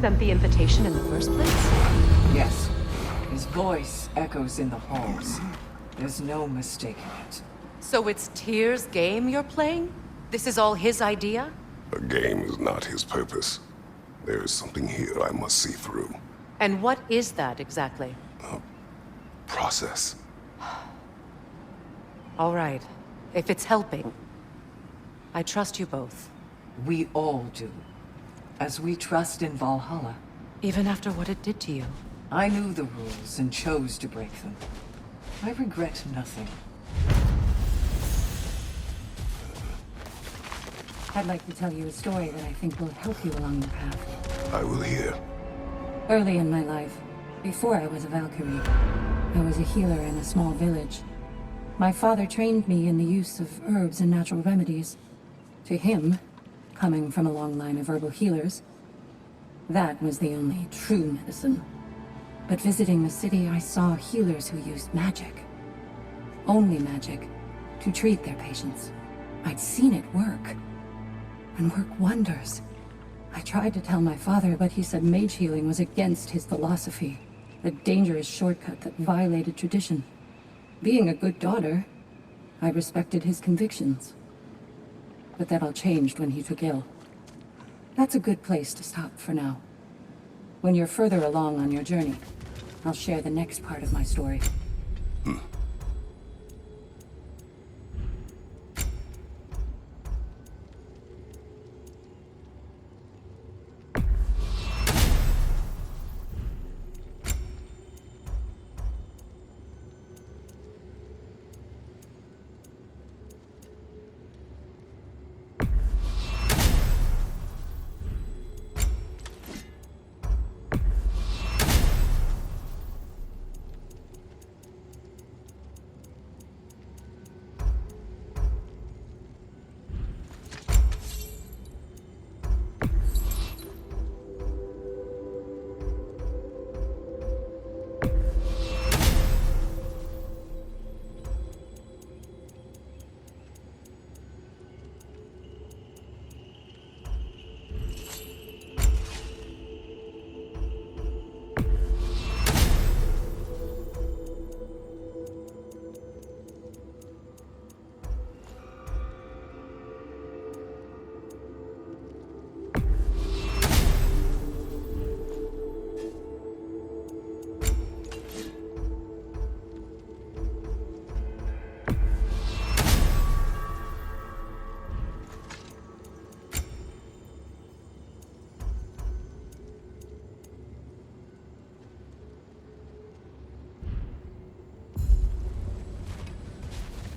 sent the invitation in the first place? Yes. His voice echoes in the halls. There's no mistaking it. So it's Tyr's game you're playing? This is all his idea? A game is not his purpose. There is something here I must see through. And what is that exactly? Process. All right. If it's helping, I trust you both. We all do. As we trust in Valhalla. Even after what it did to you. I knew the rules and chose to break them. I regret nothing. I'd like to tell you a story that I think will help you along your path. I will hear. Early in my life, before I was a Valkyrie, I was a healer in a small village. My father trained me in the use of herbs and natural remedies. To him, coming from a long line of herbal healers, that was the only true medicine. But visiting the city, I saw healers who used magic. Only magic, to treat their patients. I'd seen it work. And work wonders. I tried to tell my father, but he said mage healing was against his philosophy. A dangerous shortcut that violated tradition. Being a good daughter, I respected his convictions. But that all changed when he took ill. That's a good place to stop for now. When you're further along on your journey, I'll share the next part of my story.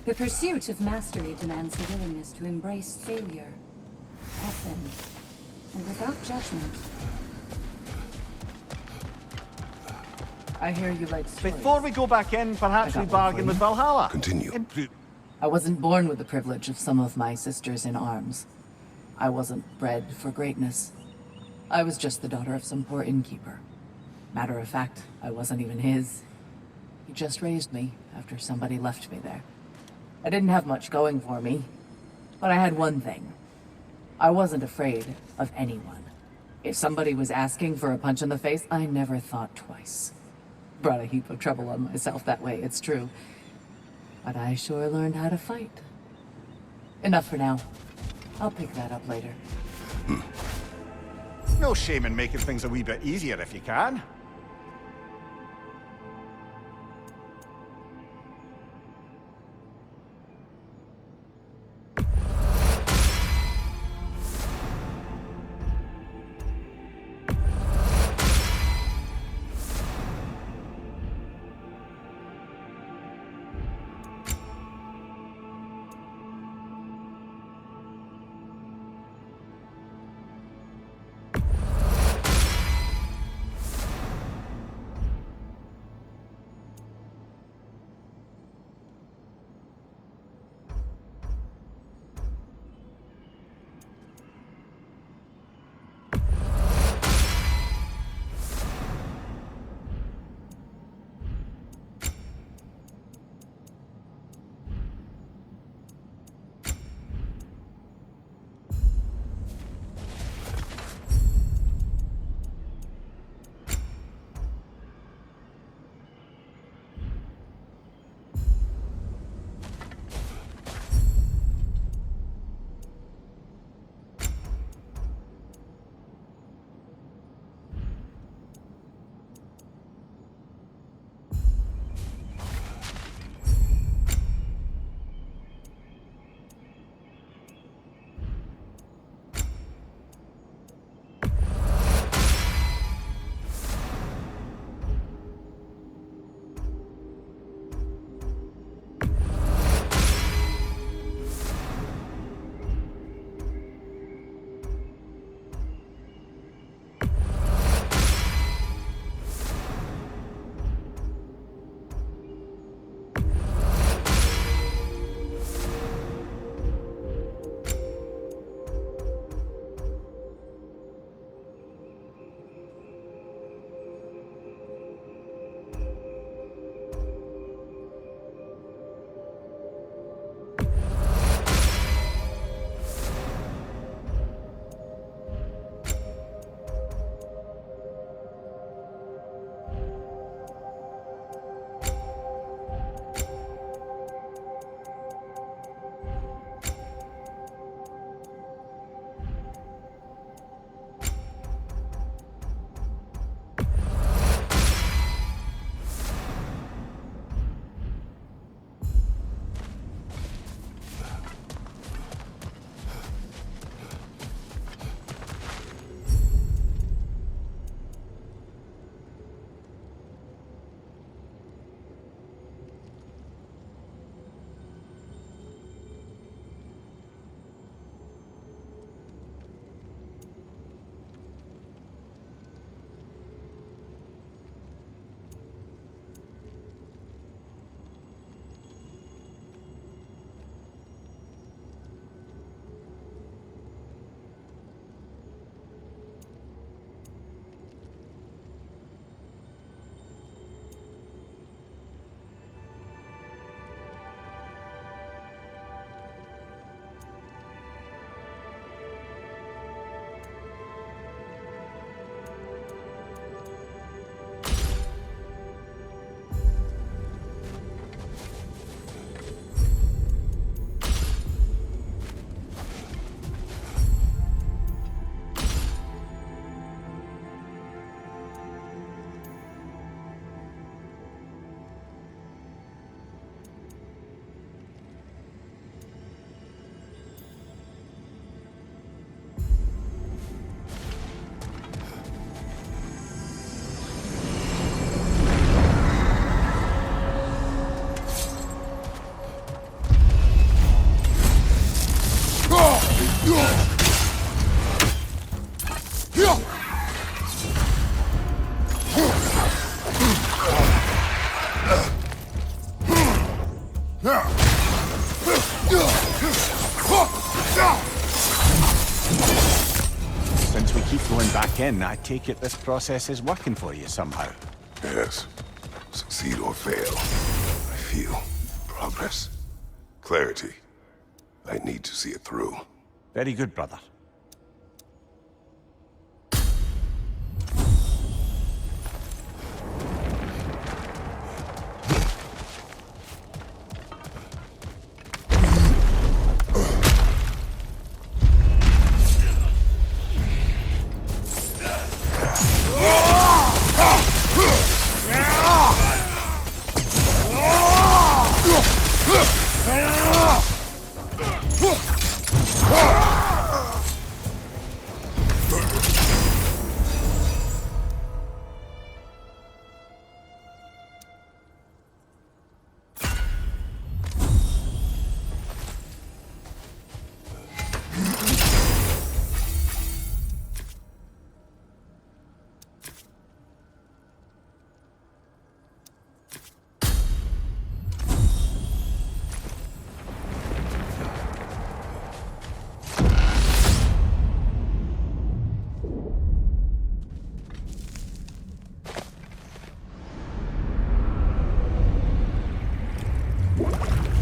The pursuit of mastery demands the willingness to embrace failure, often, and without judgment. I hear you like stories. Before we go back in, perhaps I we got one bargain for with you. Valhalla. Continue. I wasn't born with the privilege of some of my sisters in arms. I wasn't bred for greatness. I was just the daughter of some poor innkeeper. Matter of fact, I wasn't even his. He just raised me after somebody left me there. I didn't have much going for me, but I had one thing. I wasn't afraid of anyone. If somebody was asking for a punch in the face, I never thought twice. Brought a heap of trouble on myself that way, it's true. But I sure learned how to fight. Enough for now. I'll pick that up later. No shame in making things a wee bit easier if you can. in, I take it this process is working for you somehow. Yes. Succeed or fail, I feel progress. Clarity. I need to see it through. Very good, brother.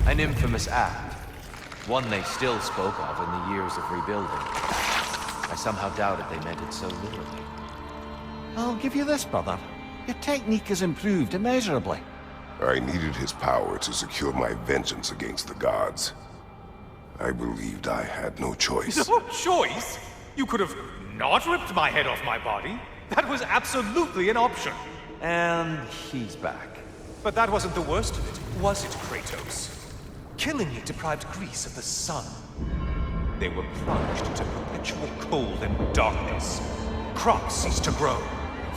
An infamous act. One they still spoke of in the years of rebuilding. I somehow doubted they meant it so literally. I'll give you this, brother. Your technique has improved immeasurably. I needed his power to secure my vengeance against the gods. I believed I had no choice. No choice? You could have not ripped my head off my body. That was absolutely an option. And he's back. But that wasn't the worst of it, was it, Kratos? Killing you deprived Greece of the sun. They were plunged into perpetual cold and darkness. Crops ceased to grow.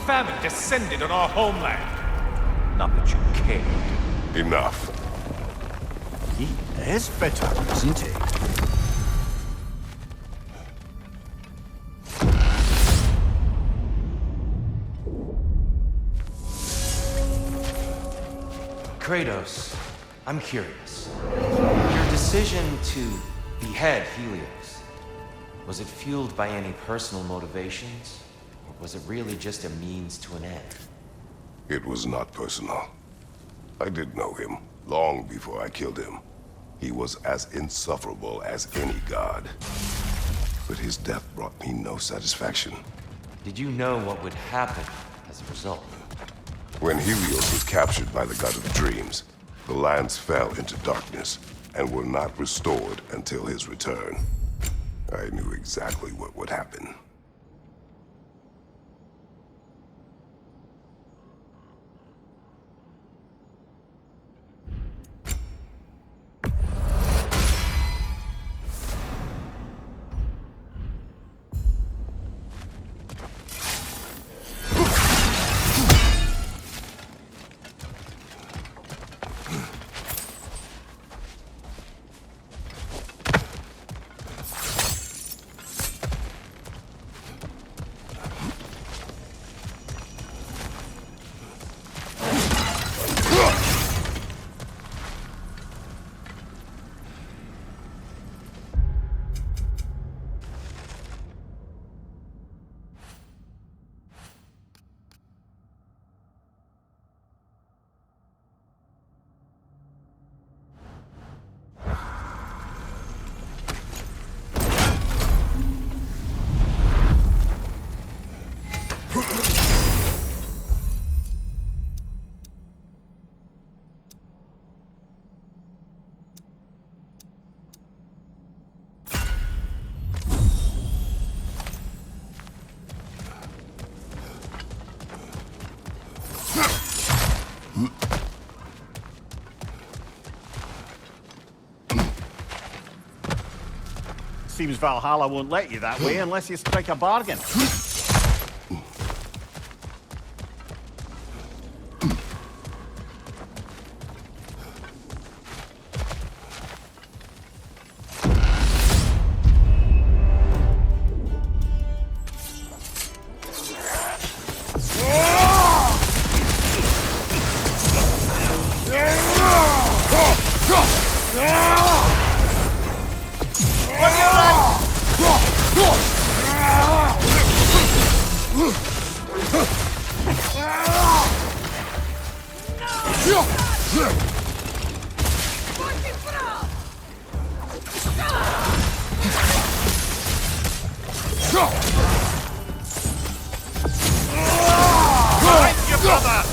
Famine descended on our homeland. Not that you cared. Enough. He is bitter, isn't he? Kratos, I'm curious. Your decision to behead Helios, was it fueled by any personal motivations? Or was it really just a means to an end? It was not personal. I did know him, long before I killed him. He was as insufferable as any god. But his death brought me no satisfaction. Did you know what would happen as a result? When Helios was captured by the god of dreams, the lands fell into darkness and were not restored until his return. I knew exactly what would happen. Seems Valhalla won't let you that way unless you strike a bargain. Find your brother!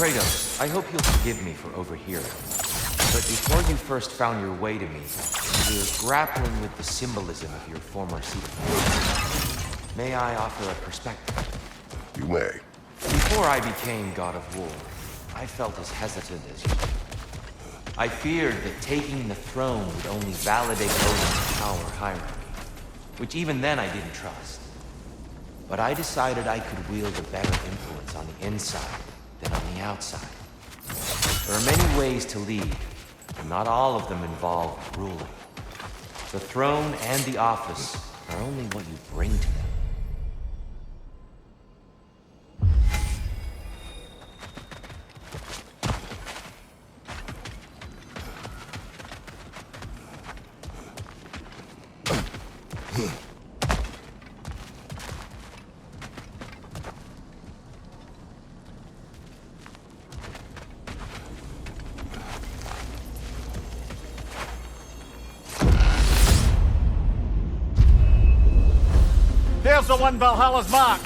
Kratos, I hope you'll forgive me for overhearing. But before you first found your way to me, you were grappling with the symbolism of your former seat. May I offer a perspective? You may. Before I became God of War, I felt as hesitant as you. I feared that taking the throne would only validate Odin's power hierarchy, which even then I didn't trust. But I decided I could wield a better influence on the inside than on the outside. There are many ways to lead, and not all of them involve ruling. The throne and the office are only what you bring to them. There's the one Valhalla's mark.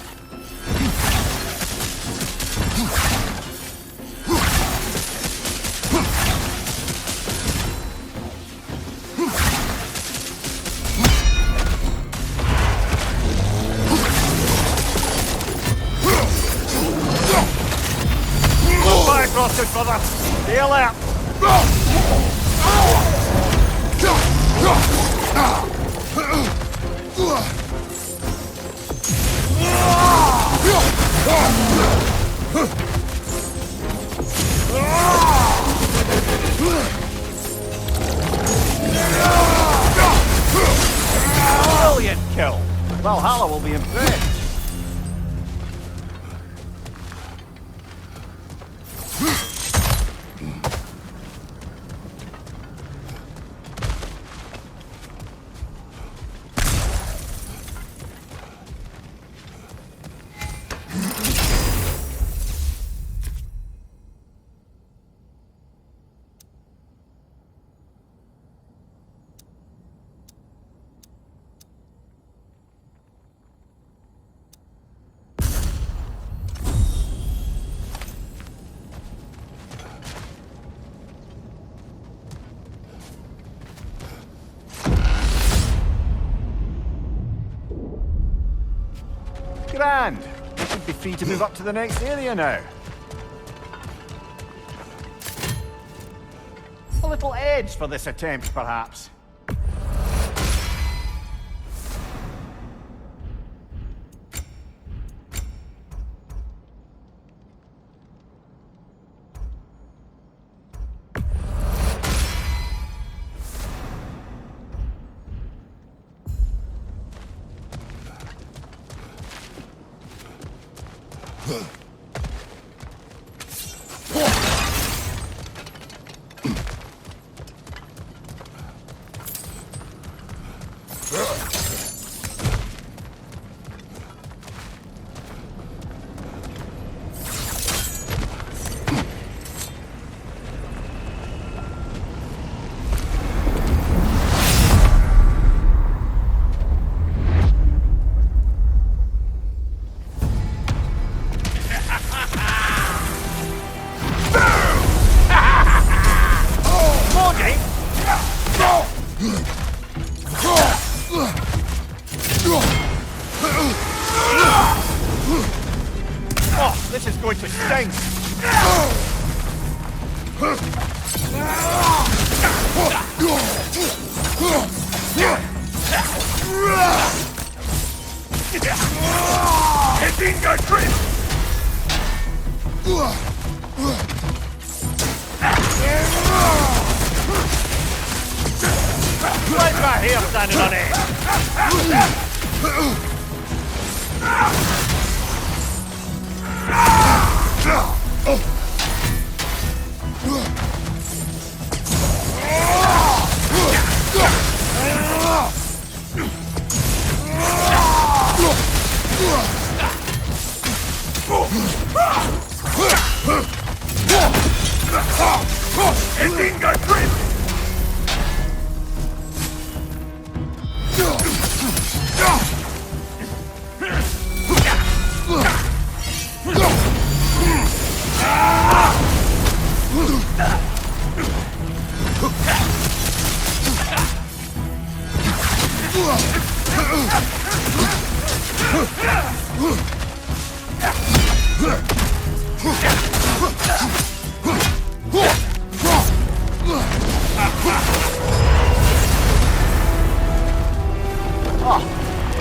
Goodbye, Frosted brother. Stay alert. Brilliant kill. Valhalla will be impressed. Grand. We should be free to move up to the next area now. A little edge for this attempt, perhaps. Oh, this is going to sting! Right back here standing on it!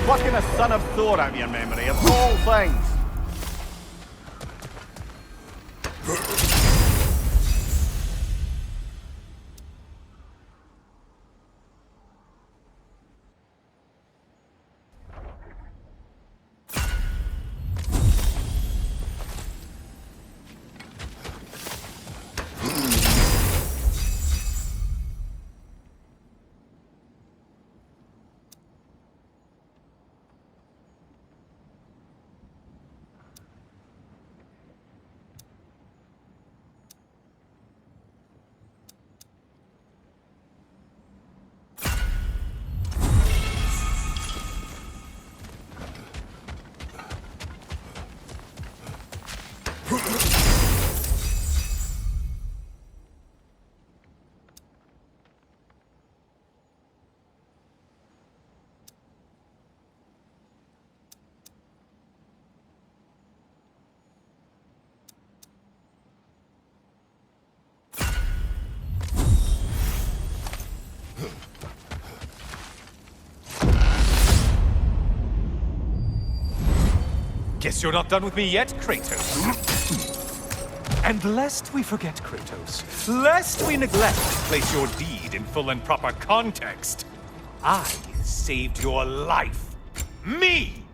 Plucking a son of Thor out of your memory, of all things. Guess you're not done with me yet, Kratos. And lest we forget, Kratos, lest we neglect to place your deed in full and proper context, I saved your life. Me!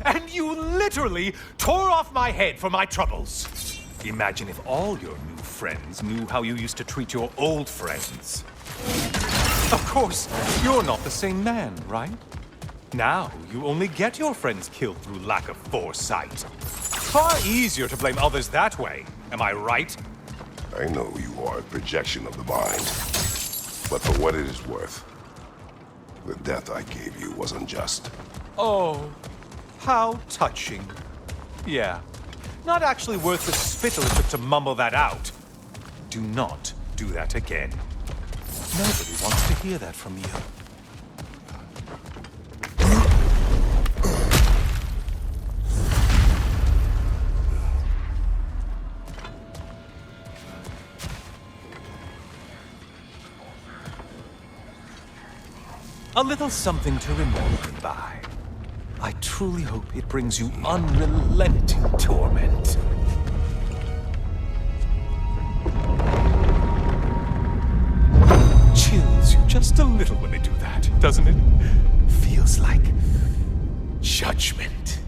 And you literally tore off my head for my troubles. Imagine if all your new friends knew how you used to treat your old friends. Of course, you're not the same man, right? Now, you only get your friends killed through lack of foresight. Far easier to blame others that way, am I right? I know you are a projection of the mind. But for what it is worth, the death I gave you was unjust. Oh, how touching. Yeah, not actually worth the spittle it took to mumble that out. Do not do that again. Nobody wants to hear that from you. A little something to remember me by. I truly hope it brings you unrelenting torment. Chills you just a little when they do that, doesn't it? Feels like judgment.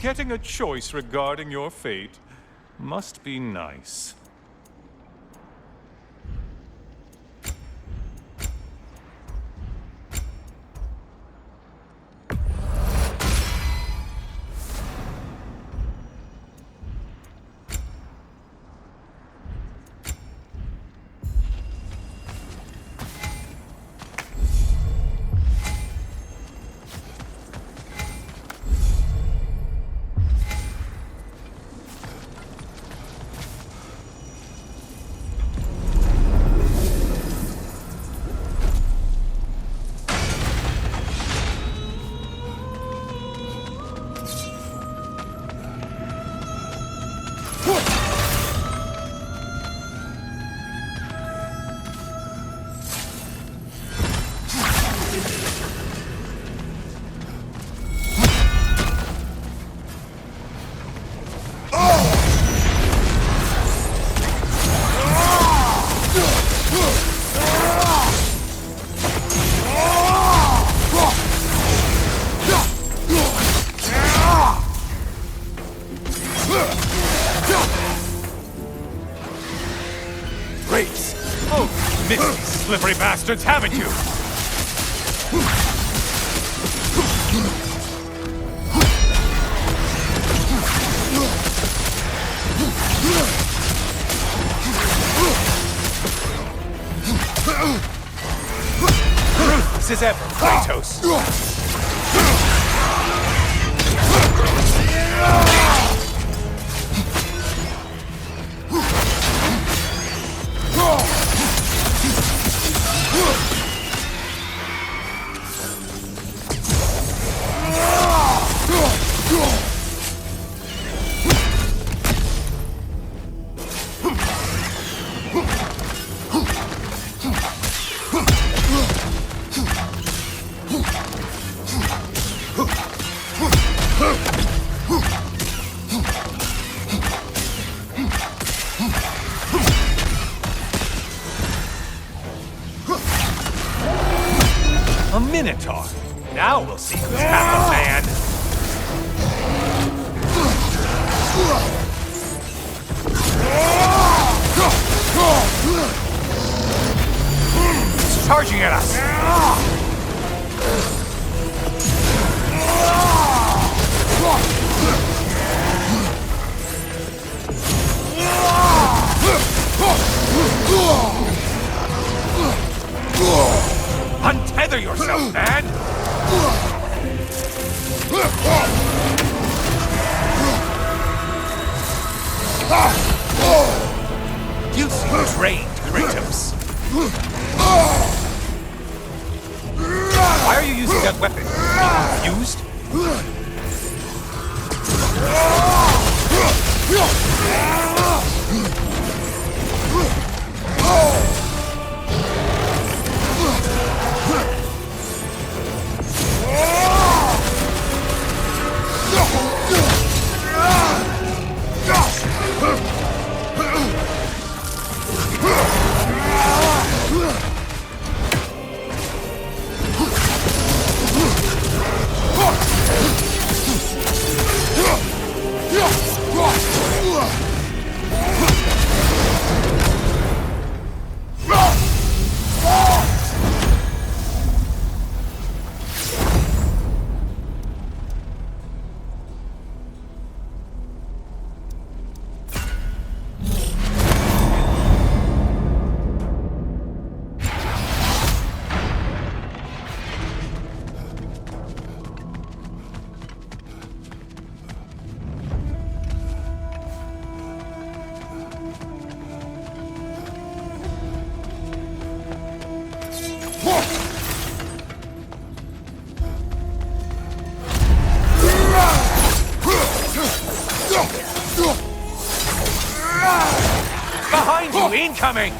Getting a choice regarding your fate must be nice. Slippery bastards, haven't you? Ruthless as ever, Kratos. A Minotaur. Now we'll see who's half a man. It's charging at us. Untether yourself, man! You seem trained, Kratos. Why are you using that weapon? Are you confused? Behind you, incoming!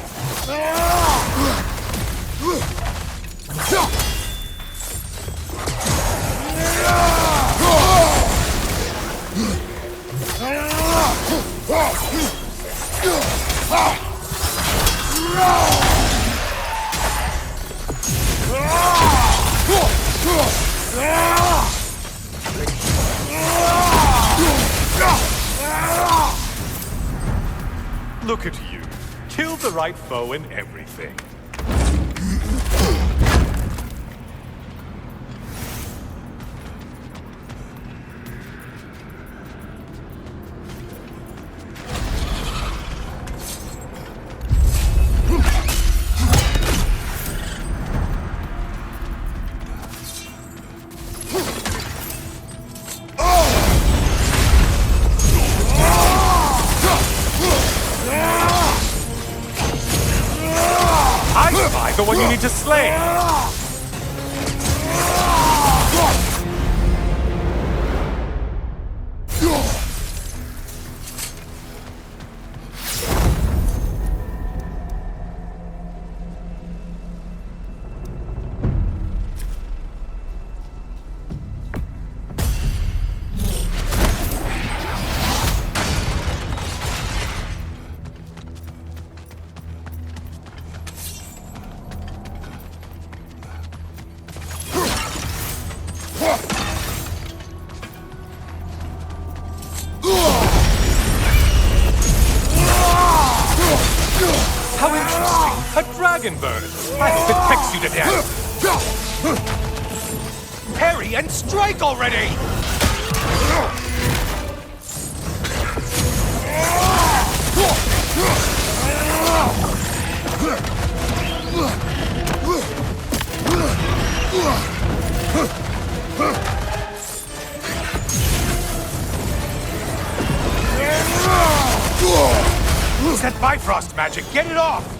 look at you. Killed the right foe and everything. The one you need to slay! How interesting! A dragon bird! I hope it pecks you to death! Parry and strike already! Use that Bifrost magic! Get it off!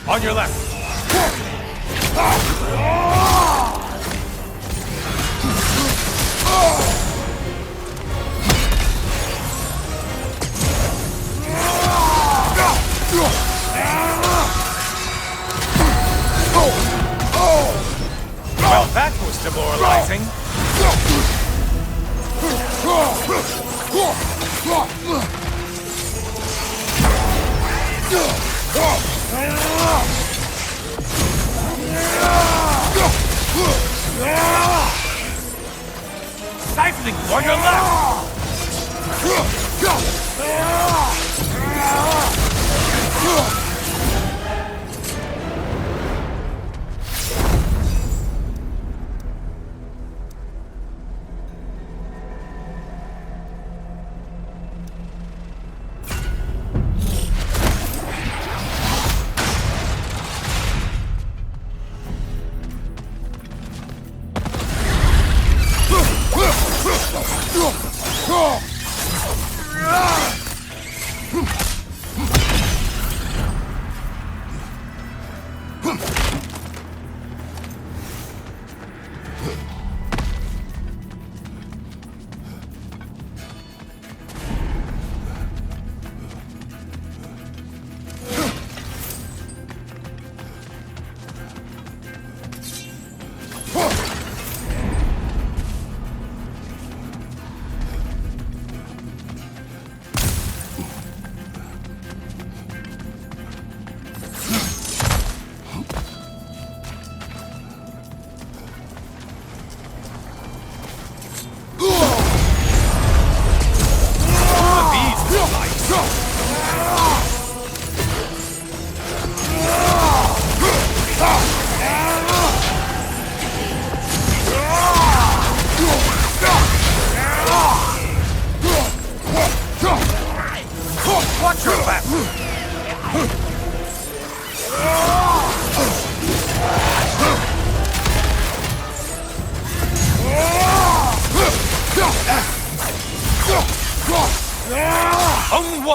On your left. Well, that was demoralizing. Stifling on your left!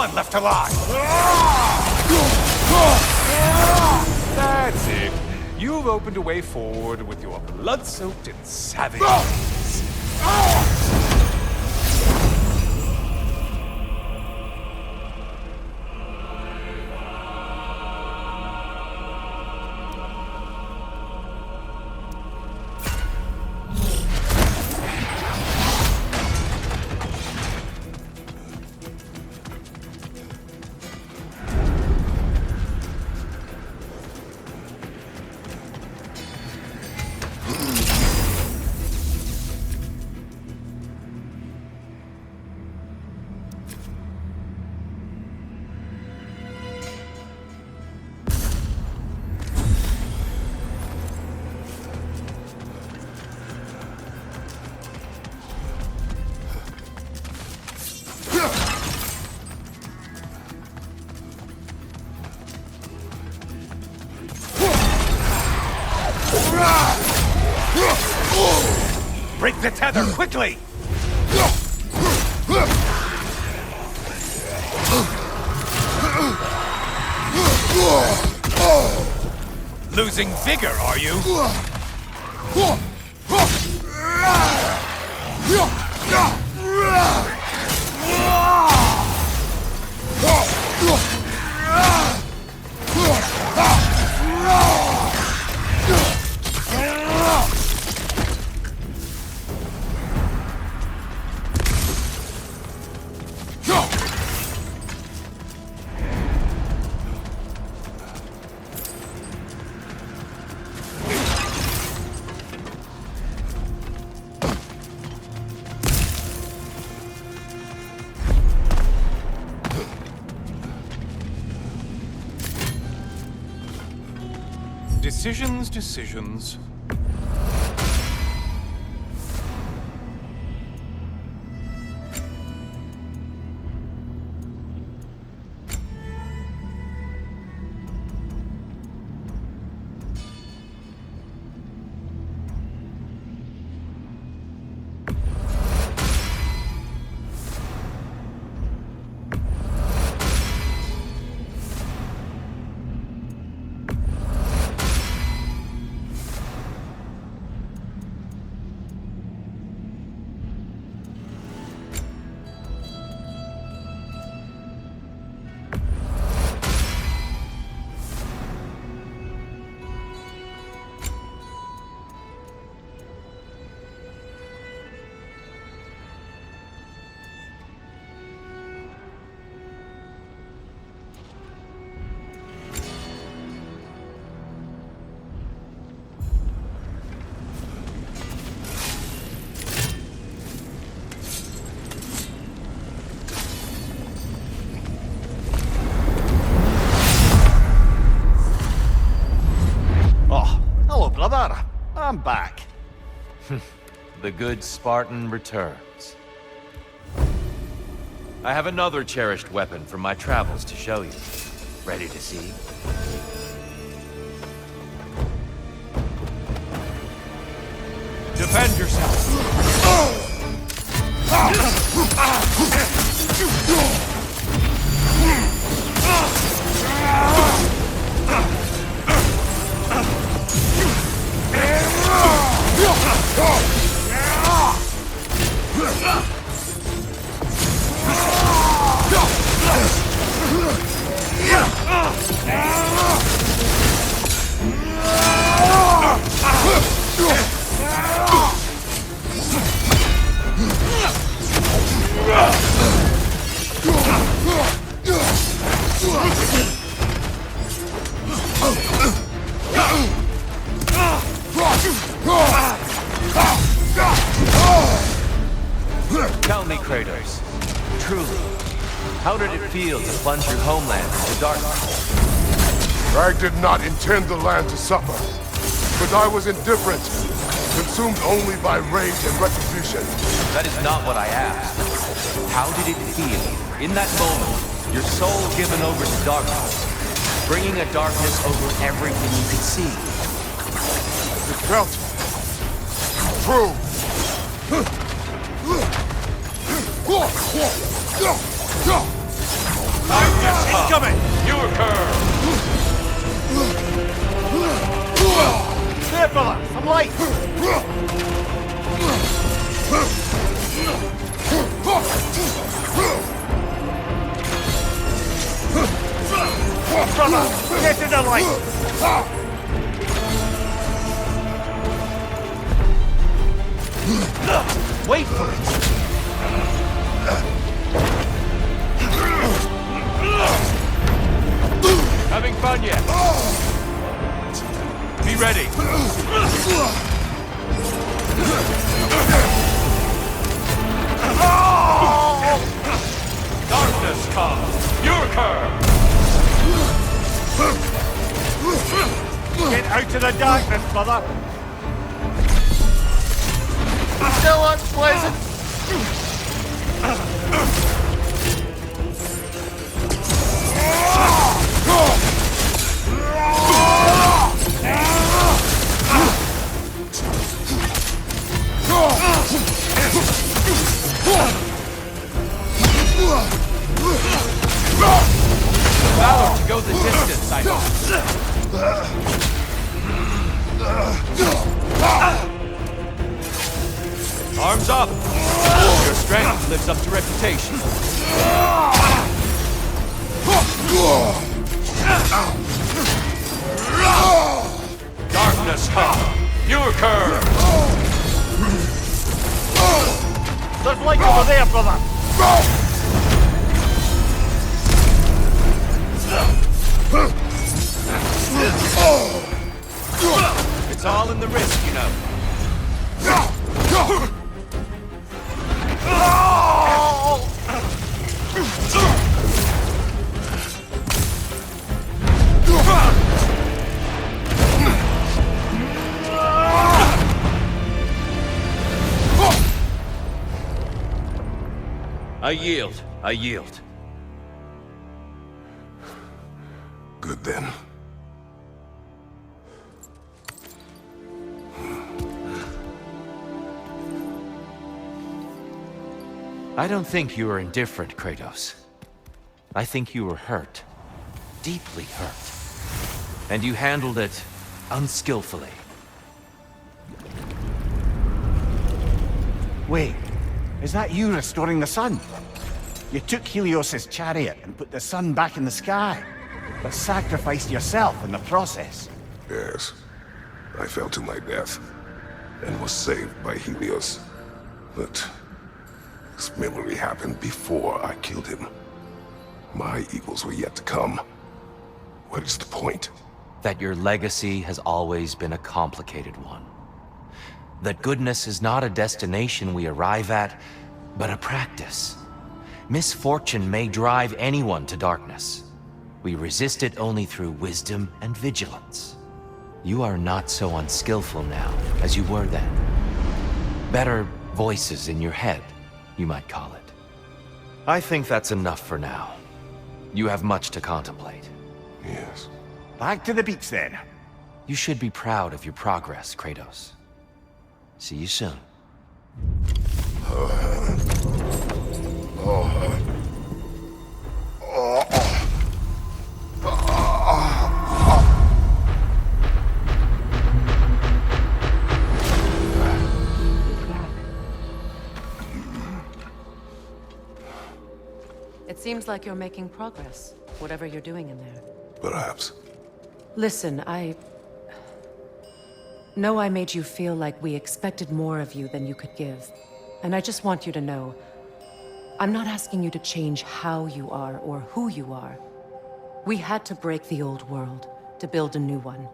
one left alive! That's it. You've opened a way forward with your blood-soaked and savage ways. Break the tether, quickly! Losing vigor, are you? Decisions. Brother, I'm back. The good Spartan returns. I have another cherished weapon from my travels to show you. Ready to see? Defend yourself! Tell me, Kratos, truly, how did it feel to plunge your homeland into darkness? I did not intend the land to suffer, but I was indifferent, consumed only by rage and retribution. That is not what I asked. How did it feel, in that moment, your soul given over to darkness, bringing a darkness over everything you could see? It felt true. Incoming! You occur! There, brother! Some light! Brother! Get to the light! Wait for it! Having fun yet? Be ready! Darkness comes! You occur! Get out of the darkness, brother! Still unpleasant! Valor to go the distance, I hope. Arms up! Your strength lives up to reputation. Darkness come! You occur! There's light over there, brother! It's all in the wrist, you know. I yield. I yield. Good then. I don't think you were indifferent, Kratos. I think you were hurt. Deeply hurt. And you handled it unskillfully. Wait, is that you restoring the sun? You took Helios's chariot and put the sun back in the sky, but sacrificed yourself in the process. Yes. I fell to my death and was saved by Helios. But this memory happened before I killed him. My evils were yet to come. What is the point? That your legacy has always been a complicated one. That goodness is not a destination we arrive at, but a practice. Misfortune may drive anyone to darkness. We resist it only through wisdom and vigilance. You are not so unskillful now as you were then. Better voices in your head, you might call it. I think that's enough for now. You have much to contemplate. Yes. Back to the beach then. You should be proud of your progress, Kratos. See you soon. It seems like you're making progress, whatever you're doing in there. Perhaps. Listen, I know I made you feel like we expected more of you than you could give. And I just want you to know, I'm not asking you to change how you are or who you are. We had to break the old world to build a new one.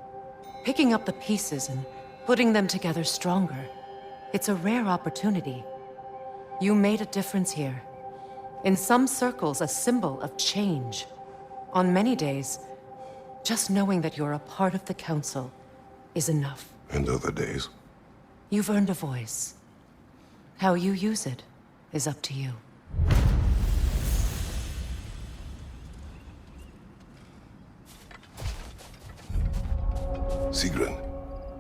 Picking up the pieces and putting them together stronger. It's a rare opportunity. You made a difference here. In some circles, a symbol of change. On many days, just knowing that you're a part of the Council is enough. And other days? You've earned a voice. How you use it is up to you. Sigrun,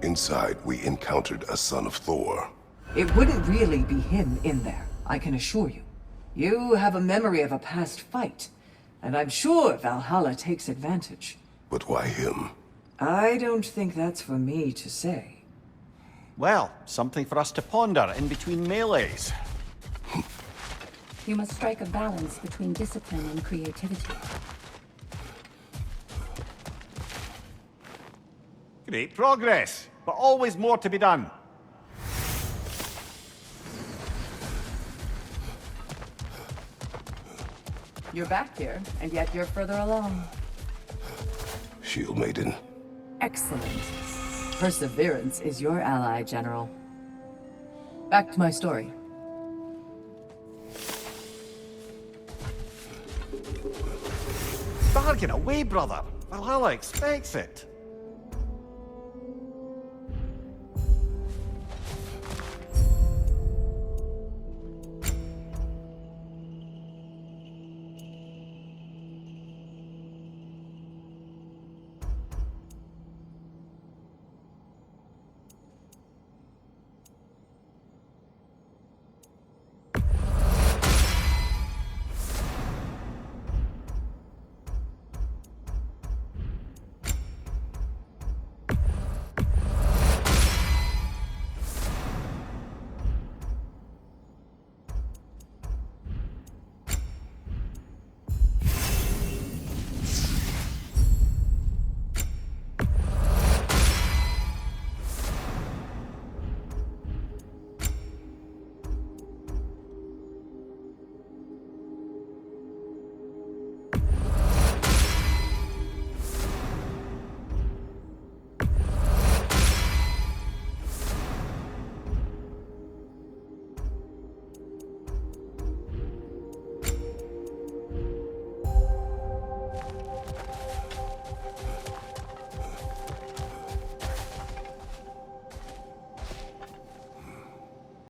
inside we encountered a son of Thor. It wouldn't really be him in there, I can assure you. You have a memory of a past fight, And I'm sure Valhalla takes advantage. But why him? I don't think that's for me to say. Well, something for us to ponder in between melees. You must strike a balance between discipline and creativity. Great progress, but always more to be done. You're back here, and yet you're further along. Shield Maiden. Excellent. Perseverance is your ally, General. Back to my story. Bargain away, brother. Valhalla expects it.